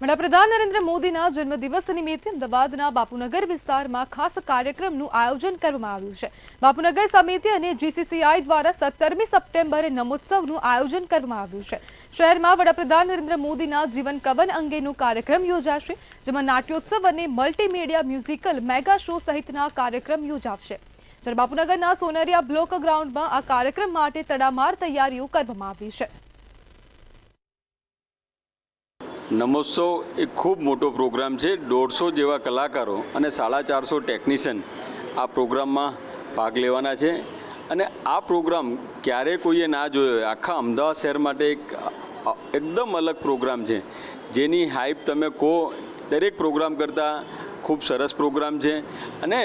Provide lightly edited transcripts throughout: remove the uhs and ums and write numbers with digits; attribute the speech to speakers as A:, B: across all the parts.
A: વડાપ્રધાન નરેન્દ્ર મોદીના જન્મદિવસ નિમિત્તે અમદાવાદના બાપુનગર વિસ્તારમાં ખાસ કાર્યક્રમનું આયોજન કરવામાં આવ્યું છે। બાપુનગર સમિતિ અને જીસીસીઆઈ દ્વારા 17મી સપ્ટેમ્બરે નમોત્સવનું આયોજન કરવામાં આવ્યું છે। શહેરમાં વડાપ્રધાન નરેન્દ્ર મોદીના જીવન કવન અંગેનું કાર્યક્રમ યોજાશે, જેમાં નાટ્યોત્સવ અને મલ્ટીમીડિયા મ્યુઝિકલ મેગા શો સહિતના કાર્યક્રમ યોજાશે। જ્યારે બાપુનગરના સોનરિયા બ્લોક ગ્રાઉન્ડમાં આ કાર્યક્રમ માટે તડામાર તૈયારીઓ કરવામાં આવી છે।
B: નમોત્સવ એક ખૂબ મોટો પ્રોગ્રામ છે। 150 જેવા કલાકારો અને 450 ટેકનિશિયન આ પ્રોગ્રામમાં ભાગ લેવાના છે અને આ પ્રોગ્રામ ક્યારેય કોઈએ ના જોયો। આખા અમદાવાદ શહેર માટે એકદમ અલગ પ્રોગ્રામ છે, જેની હાઈપ તમે કહો દરેક પ્રોગ્રામ કરતાં ખૂબ સરસ પ્રોગ્રામ છે। અને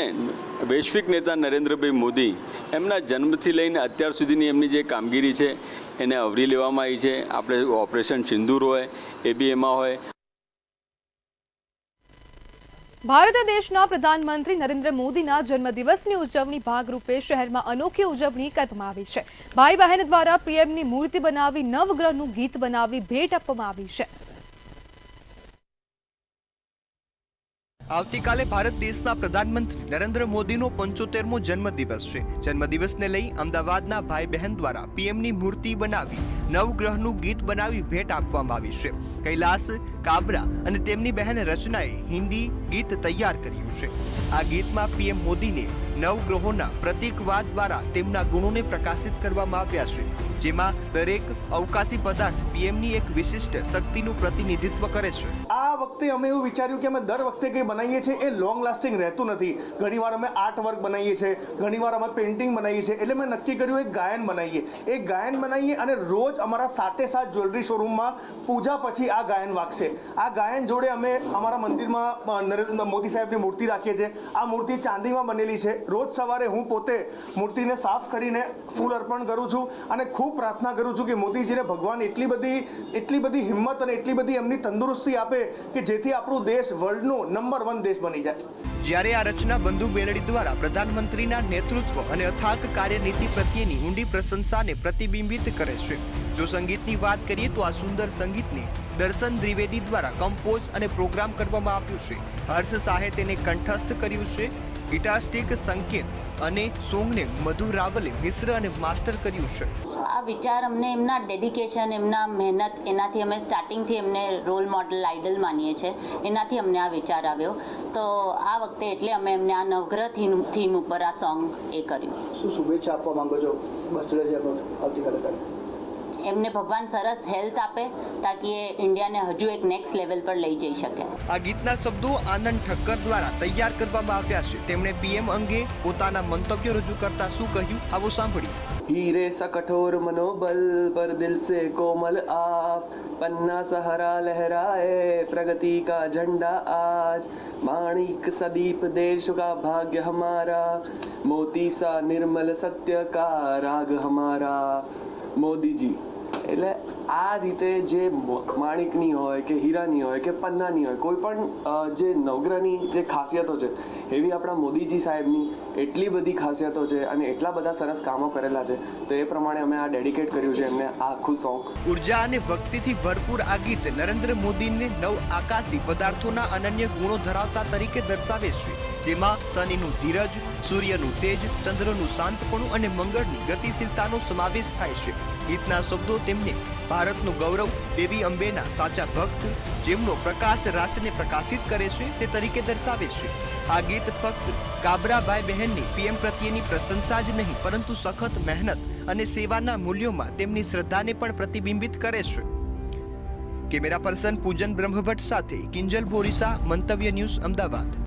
B: વૈશ્વિક નેતા નરેન્દ્રભાઈ મોદી એમના જન્મથી લઈને અત્યાર સુધીની એમની જે કામગીરી છે એને આવરી લેવામાં આવી છે। આપણે ઓપરેશન સિંદૂર હોય એ બી એમાં હોય।
A: ભારત દેશના પ્રધાનમંત્રી નરેન્દ્ર મોદીના જન્મદિવસની ઉજવણી ભાગરૂપે શહેરમાં અનોખી ઉજવણી કરવામાં આવી છે। ભાઈ બહેન દ્વારા પીએમની મૂર્તિ બનાવી નવગ્રહનું ગીત બનાવી ભેટ આપવામાં આવી છે।
C: આવતીકાલે ભારત દેશના પ્રધાનમંત્રી નરેન્દ્ર મોદીનો 75મો જન્મદિવસ છે। જન્મદિવસને લઈ અમદાવાદના ભાઈ બહેન દ્વારા પીએમની મૂર્તિ બનાવી નવગ્રહનું ગીત બનાવી ભેટ આપવામાં આવી છે। કૈલાસ કાબરા અને તેમની બહેન રચનાએ હિન્દી ગીત તૈયાર કર્યું છે। આ ગીતમાં પીએમ મોદીને નવગ્રહોના પ્રતીકવાદ દ્વારા તેમના ગુણોને પ્રકાશિત કરવામાં આવ્યા છે, જેમાં દરેક અવકાશી પદાર્થ પીએમની એક વિશિષ્ટ શક્તિનું પ્રતિનિધિત્વ કરે છે।
D: આ વખતે અમે એવું વિચાર્યું કે અમે દર વખતે કંઈ બનાવીએ છીએ એ લોંગ લાસ્ટિંગ રહેતું નથી। ઘણીવાર અમે આર્ટ વર્ક બનાવીએ છીએ, ઘણીવાર અમે પેઇન્ટિંગ બનાવીએ છીએ, એટલે મેં નક્કી કર્યું એક ગાયન બનાવીએ। એ ગાયન બનાવીએ અને રોજ અમારા 7 જ્વેલરી શોરૂમમાં પૂજા પછી આ ગાયન વાગશે। આ ગાયન જોડે અમે અમારા મંદિરમાં નરેન્દ્ર મોદી સાહેબની મૂર્તિ રાખીએ છીએ। આ મૂર્તિ ચાંદીમાં બનેલી છે। રોજ સવારે હું પોતે મૂર્તિને સાફ કરીને ફૂલ અર્પણ કરું છું અને ખૂબ પ્રાર્થના કરું છું કે મોદીજીને ભગવાન એટલી બધી હિંમત અને એટલી બધી એમની તંદુરસ્તી આપે કે જેથી આપણું દેશ વર્લ્ડનું નંબર 1 દેશ બની જાય।
C: જ્યારે આ રચના બંધુ બેલડી દ્વારા પ્રધાનમંત્રીના નેતૃત્વ અને અથાગ કાર્યનીતિ પ્રત્યેની ઊંડી પ્રશંસાને પ્રતિબિંબિત કરે છે। જો સંગીતની વાત કરીએ તો આ સુંદર સંગીતને દર્શન દ્વિવેદી દ્વારા કમ્પોઝ અને પ્રોગ્રામ કરવામાં આવ્યું છે। હર્ષ શાહે તેને કંઠસ્થ કર્યું છે। ગિટારિસ્ટિક સંકેત અને સોંગને મધુ રાવલે મિશ્ર અને માસ્ટર કર્યું છે।
E: આ વિચાર અમને એમના ડેડિકેશન, એમના મહેનત, એનાથી અમે સ્ટાર્ટિંગથી એમને રોલ મોડલ આઇડલ માનીએ છીએ, એનાથી અમને આ વિચાર આવ્યો। તો આ વખતે એટલે અમે એમને આ નવગ્રહ થીમ ઉપર આ સોંગ એ કર્યું।
D: શું શુભેચ્છા આપવા માંગો છો બર્થડે છે આવતીકાલે?
E: એમને ભગવાન સરસ હેલ્થ આપે તાકી એ ઇન્ડિયાને હજુ એક નેક્સ્ટ લેવલ પર લઈ જઈ શકે।
C: આ ગીતના શબ્દો આનંદ ઠક્કર દ્વારા તૈયાર કરવામાં આવ્યા છે। તેમણે પીએમ અંગે પોતાના મંતવ્યો રજૂ કરતા શું કહ્યું, આવો સાંભળીએ।
F: हीरे सा कठोर मनोबल पर दिल से कोमल आप, पन्ना सहारा लहराए प्रगति का झंडा आज, माणिक सदीप देश का भाग्य हमारा, मोती सा निर्मल सत्य का राग हमारा। मोदी जी એટલે આ રીતે જે માણિકની હોય કે હીરાની હોય કે પન્નાની હોય, કોઈ પણ જે નવગ્રહની જે ખાસિયતો છે એવી આપણા મોદીજી સાહેબની એટલી બધી ખાસિયતો છે અને એટલા બધા સરસ કામો કરેલા છે, તો એ પ્રમાણે અમે આ ડેડિકેટ કર્યું છે એમને આ આખું સોંગ।
C: ઉર્જા અને ભક્તિથી ભરપૂર આ ગીત નરેન્દ્ર મોદીને નવ આકાશી પદાર્થોના અનન્ય ગુણો ધરાવતા તરીકે દર્શાવે છે, જેમાં શનિનું ધીરજ, સૂર્યનું તેજ, ચંદ્રનું શાંતપણું અને મંગળની ગતિશીલતાનો સમાવેશ થાય છે। ગીતના શબ્દો તેમને ભારતનું ગૌરવ, દેવી અંબેના સાચા ભક્ત, જેમનો પ્રકાશ રાષ્ટ્રને પ્રકાશિત કરે છે તે તરીકે દર્શાવે છે। આ ગીત ફક્ત કાબરાભાઈ બહેનની પીએમ પ્રત્યેની પ્રશંસા જ નહીં, પરંતુ સખત મહેનત અને સેવાના મૂલ્યોમાં તેમની શ્રદ્ધાને પણ પ્રતિબિંબિત કરે છે। કેમેરા પર્સન પૂજન બ્રહ્મભટ્ટ સાથે કિંજલ બોરીસા, મંતવ્ય ન્યૂઝ, અમદાવાદ।